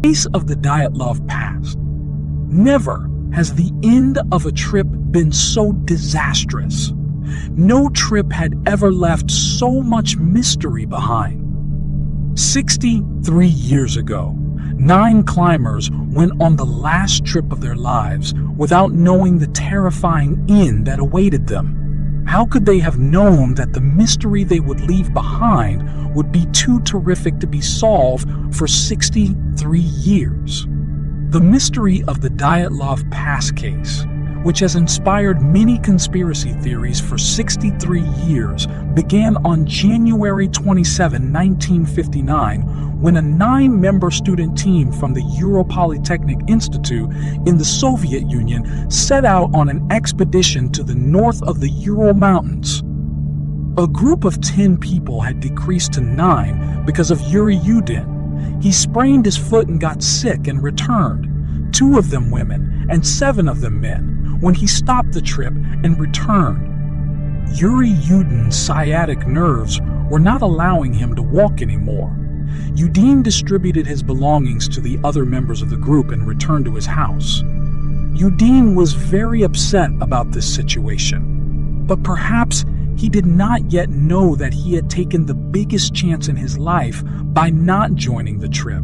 case of the Dyatlov Pass, never has the end of a trip been so disastrous. No trip had ever left so much mystery behind. 63 years ago, 9 climbers went on the last trip of their lives without knowing the terrifying end that awaited them. How could they have known that the mystery they would leave behind would be too terrific to be solved for 63 years? The mystery of the Dyatlov Pass case, which has inspired many conspiracy theories for 63 years, began on January 27, 1959, when a 9-member student team from the Ural Polytechnic Institute in the Soviet Union set out on an expedition to the north of the Ural Mountains. A group of 10 people had decreased to 9 because of Yuri Yudin. He sprained his foot and got sick and returned, 2 of them women and 7 of them men, when he stopped the trip and returned. Yuri Yudin's sciatic nerves were not allowing him to walk anymore. Yudin distributed his belongings to the other members of the group and returned to his house. Yudin was very upset about this situation, but perhaps he did not yet know that he had taken the biggest chance in his life by not joining the trip.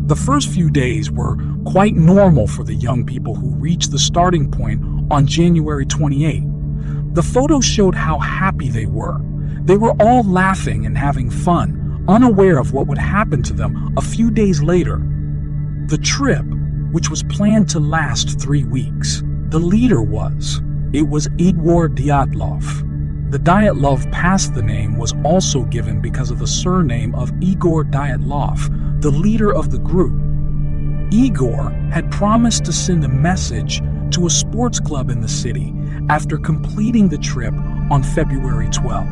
The first few days were quite normal for the young people who reached the starting point on January 28. The photos showed how happy they were. They were all laughing and having fun, unaware of what would happen to them a few days later. The trip, which was planned to last 3 weeks, the leader was Igor Dyatlov. The Dyatlov Pass, the name, was also given because of the surname of Igor Dyatlov, the leader of the group. Igor had promised to send a message to a sports club in the city after completing the trip on February 12.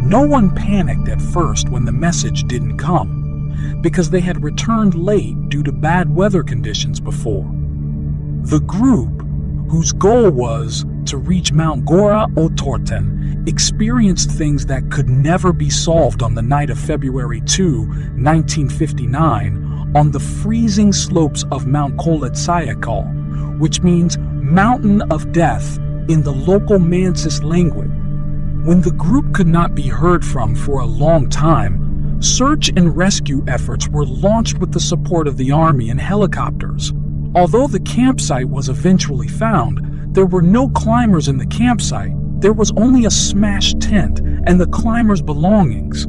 No one panicked at first when the message didn't come, because they had returned late due to bad weather conditions before. The group, whose goal was to reach Mount Gora Otorten, experienced things that could never be solved on the night of February 2, 1959, on the freezing slopes of Mount Koletsayakal, which means Mountain of Death in the local Mansis language. When the group could not be heard from for a long time, search and rescue efforts were launched with the support of the army and helicopters. Although the campsite was eventually found, there were no climbers in the campsite. There was only a smashed tent and the climbers' belongings.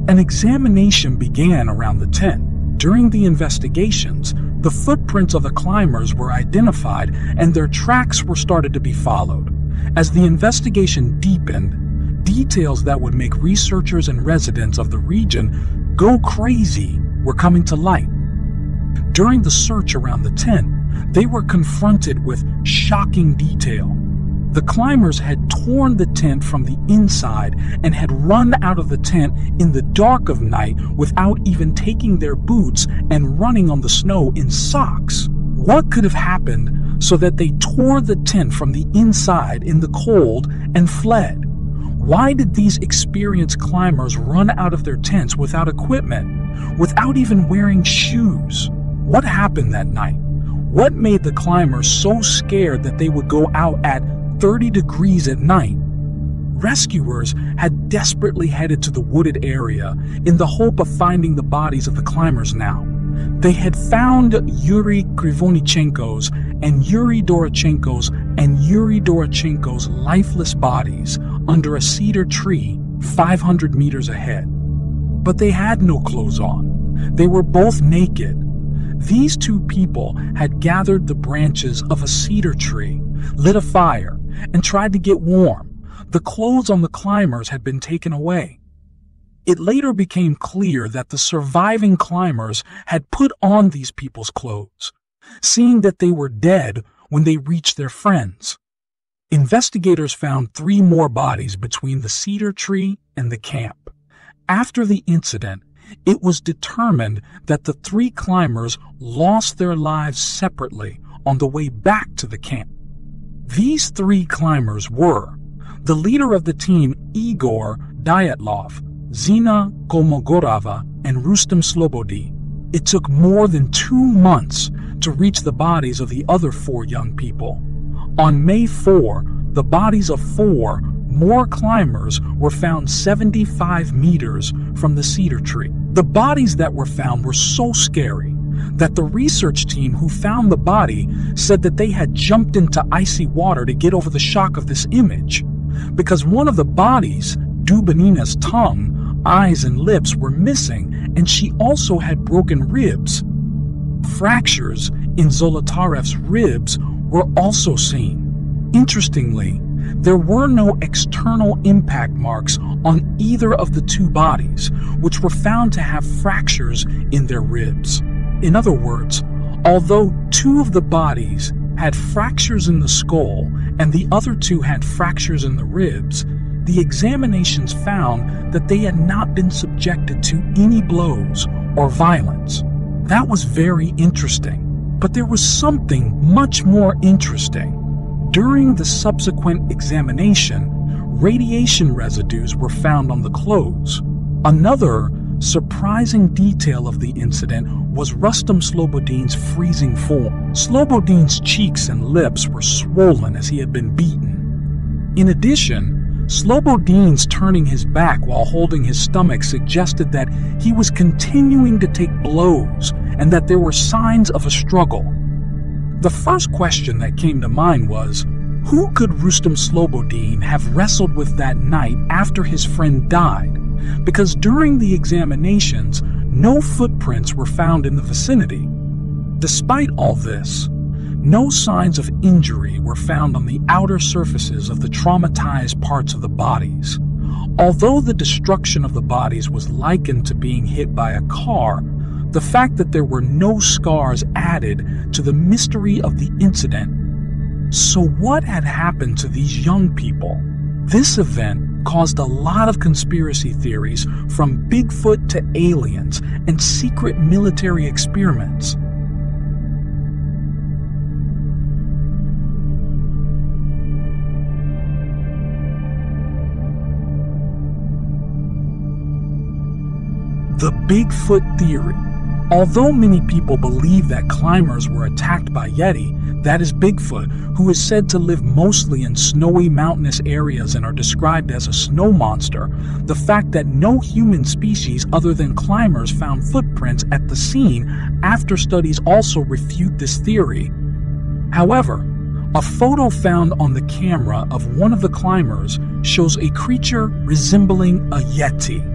An examination began around the tent. During the investigations, the footprints of the climbers were identified and their tracks were started to be followed. As the investigation deepened, details that would make researchers and residents of the region go crazy were coming to light. During the search around the tent, they were confronted with shocking detail. The climbers had torn the tent from the inside and had run out of the tent in the dark of night without even taking their boots and running on the snow in socks. What could have happened so that they tore the tent from the inside in the cold and fled? Why did these experienced climbers run out of their tents without equipment, without even wearing shoes? What happened that night? What made the climbers so scared that they would go out at 30 degrees at night? Rescuers had desperately headed to the wooded area in the hope of finding the bodies of the climbers now. They had found Yuri Krivonichenko's and Yuri Dorochenko's lifeless bodies under a cedar tree 500 meters ahead. But they had no clothes on. They were both naked. These 2 people had gathered the branches of a cedar tree, lit a fire, and tried to get warm. The clothes on the climbers had been taken away. It later became clear that the surviving climbers had put on these people's clothes, seeing that they were dead when they reached their friends. Investigators found 3 more bodies between the cedar tree and the camp. After the incident, it was determined that the 3 climbers lost their lives separately on the way back to the camp. These 3 climbers were the leader of the team, Igor Dyatlov, Zina Kolmogorova, and Rustem Slobody. It took more than 2 months to reach the bodies of the other 4 young people. On May 4, the bodies of 4 more climbers were found 75 meters from the cedar tree. The bodies that were found were so scary that the research team who found the body said that they had jumped into icy water to get over the shock of this image, because one of the bodies, Dubinina's tongue, eyes, and lips were missing, and she also had broken ribs. Fractures in Zolotarev's ribs were also seen. Interestingly, there were no external impact marks on either of the 2 bodies, which were found to have fractures in their ribs. In other words, although 2 of the bodies had fractures in the skull and the other 2 had fractures in the ribs, the examinations found that they had not been subjected to any blows or violence. That was very interesting, but there was something much more interesting. During the subsequent examination, radiation residues were found on the clothes. Another surprising detail of the incident was Rustam Slobodin's freezing form. Slobodin's cheeks and lips were swollen as he had been beaten. In addition, Slobodin's turning his back while holding his stomach suggested that he was continuing to take blows and that there were signs of a struggle. The first question that came to mind was, who could Rustam Slobodin have wrestled with that night after his friend died? Because during the examinations, no footprints were found in the vicinity. Despite all this, no signs of injury were found on the outer surfaces of the traumatized parts of the bodies. Although the destruction of the bodies was likened to being hit by a car, the fact that there were no scars added to the mystery of the incident. So what had happened to these young people? This event caused a lot of conspiracy theories, from Bigfoot to aliens and secret military experiments. The Bigfoot theory. Although many people believe that climbers were attacked by Yeti, that is Bigfoot, who is said to live mostly in snowy mountainous areas and are described as a snow monster, the fact that no human species other than climbers found footprints at the scene after studies also refute this theory. However, a photo found on the camera of one of the climbers shows a creature resembling a Yeti.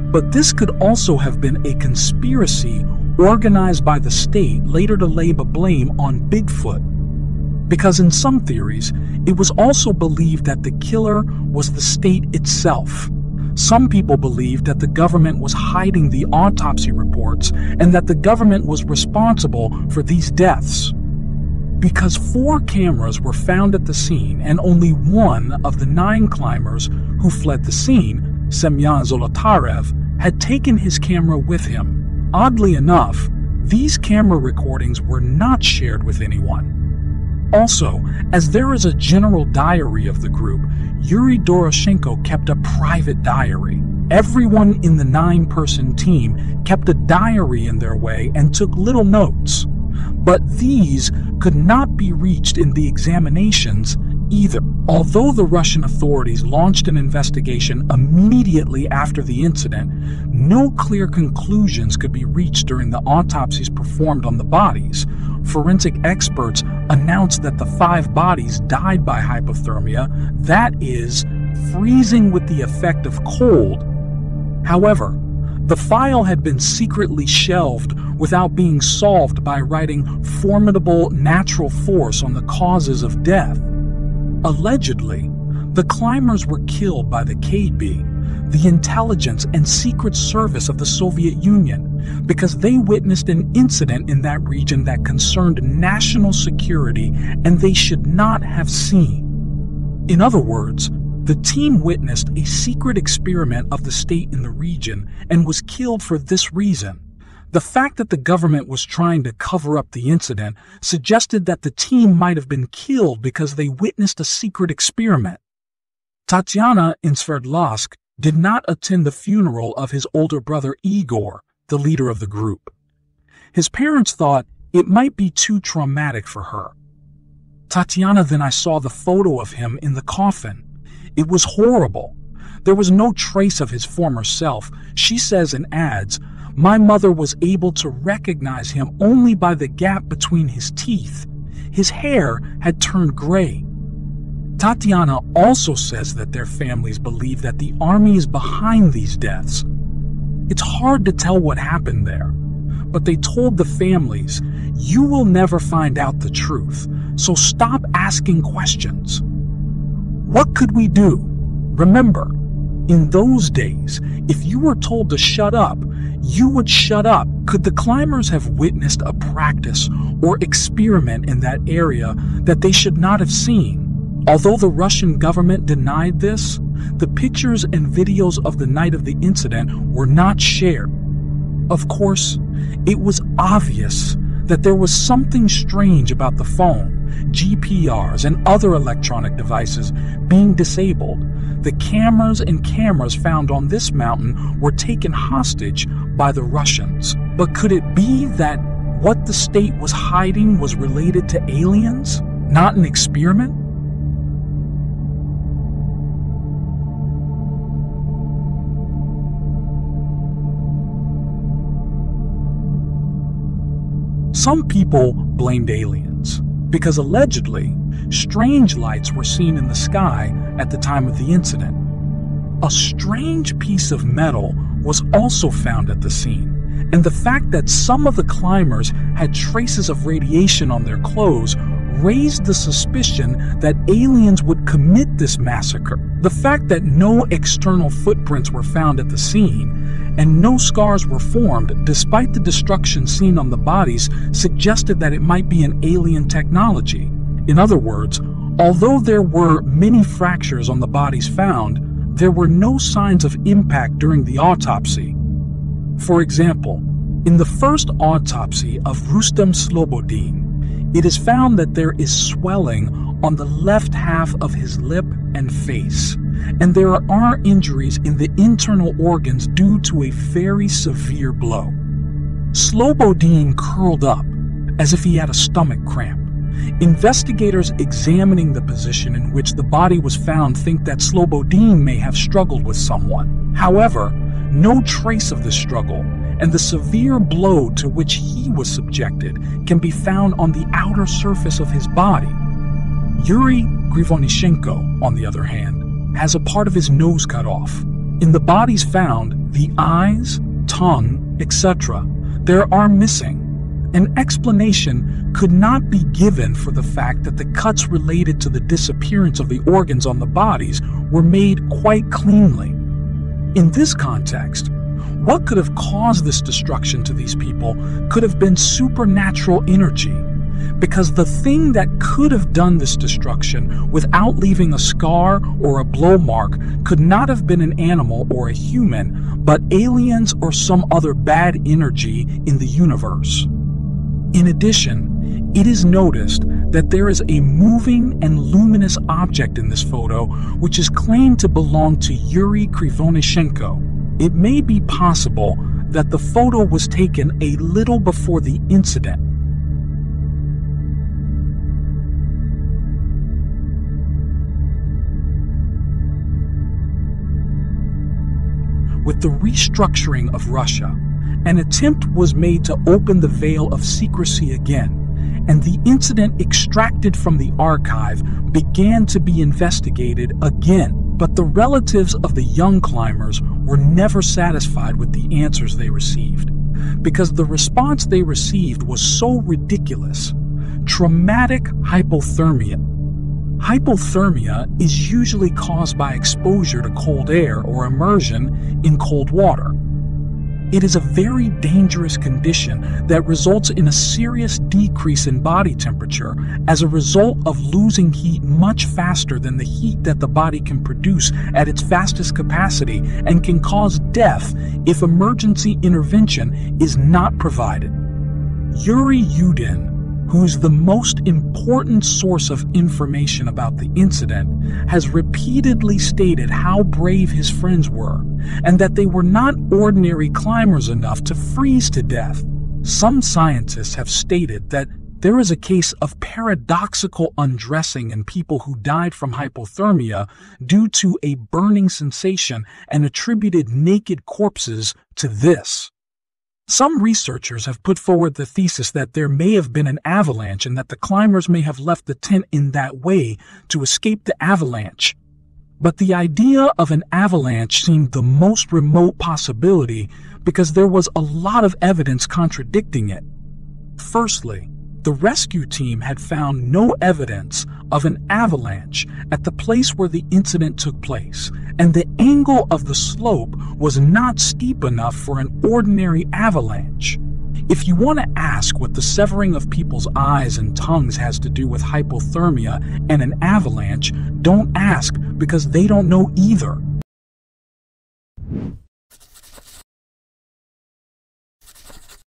But this could also have been a conspiracy organized by the state later to lay the blame on Bigfoot. Because in some theories, it was also believed that the killer was the state itself. Some people believed that the government was hiding the autopsy reports and that the government was responsible for these deaths. Because 4 cameras were found at the scene and only one of the 9 climbers who fled the scene, Semyon Zolotarev, had taken his camera with him. Oddly enough, these camera recordings were not shared with anyone. Also, as there is a general diary of the group, Yuri Doroshenko kept a private diary. Everyone in the 9-person team kept a diary in their way and took little notes. But these could not be reached in the examinations either. Although the Russian authorities launched an investigation immediately after the incident, no clear conclusions could be reached during the autopsies performed on the bodies. Forensic experts announced that the 5 bodies died by hypothermia, that is, freezing with the effect of cold. However, the file had been secretly shelved without being solved by writing formidable natural force on the causes of death. Allegedly, the climbers were killed by the KGB, the intelligence and secret service of the Soviet Union, because they witnessed an incident in that region that concerned national security and they should not have seen. In other words, the team witnessed a secret experiment of the state in the region and was killed for this reason. The fact that the government was trying to cover up the incident suggested that the team might have been killed because they witnessed a secret experiment. Tatiana in Sverdlovsk did not attend the funeral of his older brother Igor, the leader of the group. His parents thought it might be too traumatic for her. Tatiana, then I saw the photo of him in the coffin. It was horrible. There was no trace of his former self. She says and adds, my mother was able to recognize him only by the gap between his teeth. His hair had turned gray. Tatiana also says that their families believe that the army is behind these deaths. It's hard to tell what happened there, but they told the families, you will never find out the truth, so stop asking questions. What could we do? Remember, in those days, if you were told to shut up, you would shut up. Could the climbers have witnessed a practice or experiment in that area that they should not have seen? Although the Russian government denied this, the pictures and videos of the night of the incident were not shared. Of course, it was obvious that there was something strange about the phone, GPRs, and other electronic devices being disabled. The cameras found on this mountain were taken hostage by the Russians. But could it be that what the state was hiding was related to aliens, not an experiment? Some people blamed aliens because allegedly strange lights were seen in the sky at the time of the incident. A strange piece of metal was also found at the scene, and the fact that some of the climbers had traces of radiation on their clothes raised the suspicion that aliens would commit this massacre. The fact that no external footprints were found at the scene and no scars were formed despite the destruction seen on the bodies suggested that it might be an alien technology. In other words, although there were many fractures on the bodies found, there were no signs of impact during the autopsy. For example, in the first autopsy of Rustem Slobodin, it is found that there is swelling on the left half of his lip and face, and there are injuries in the internal organs due to a very severe blow. Slobodin curled up as if he had a stomach cramp. Investigators examining the position in which the body was found think that Slobodin may have struggled with someone. However, no trace of this struggle and the severe blow to which he was subjected can be found on the outer surface of his body. Yuri Krivonishenko, on the other hand, has a part of his nose cut off. In the bodies found, the eyes, tongue, etc., there are missing. An explanation could not be given for the fact that the cuts related to the disappearance of the organs on the bodies were made quite cleanly. In this context, what could have caused this destruction to these people could have been supernatural energy, because the thing that could have done this destruction without leaving a scar or a blow mark could not have been an animal or a human, but aliens or some other bad energy in the universe. In addition, it is noticed that there is a moving and luminous object in this photo which is claimed to belong to Yuri Krivonishenko. It may be possible that the photo was taken a little before the incident. With the restructuring of Russia, an attempt was made to open the veil of secrecy again, and the incident extracted from the archive began to be investigated again. But the relatives of the young climbers were never satisfied with the answers they received, because the response they received was so ridiculous. Traumatic hypothermia. Hypothermia is usually caused by exposure to cold air or immersion in cold water. It is a very dangerous condition that results in a serious decrease in body temperature as a result of losing heat much faster than the heat that the body can produce at its fastest capacity, and can cause death if emergency intervention is not provided. Yuri Yudin, who is the most important source of information about the incident, has repeatedly stated how brave his friends were, and that they were not ordinary climbers enough to freeze to death. Some scientists have stated that there is a case of paradoxical undressing in people who died from hypothermia due to a burning sensation and attributed naked corpses to this. Some researchers have put forward the thesis that there may have been an avalanche and that the climbers may have left the tent in that way to escape the avalanche. But the idea of an avalanche seemed the most remote possibility because there was a lot of evidence contradicting it. Firstly, the rescue team had found no evidence of an avalanche at the place where the incident took place, and the angle of the slope was not steep enough for an ordinary avalanche. If you want to ask what the severing of people's eyes and tongues has to do with hypothermia and an avalanche, don't ask because they don't know either.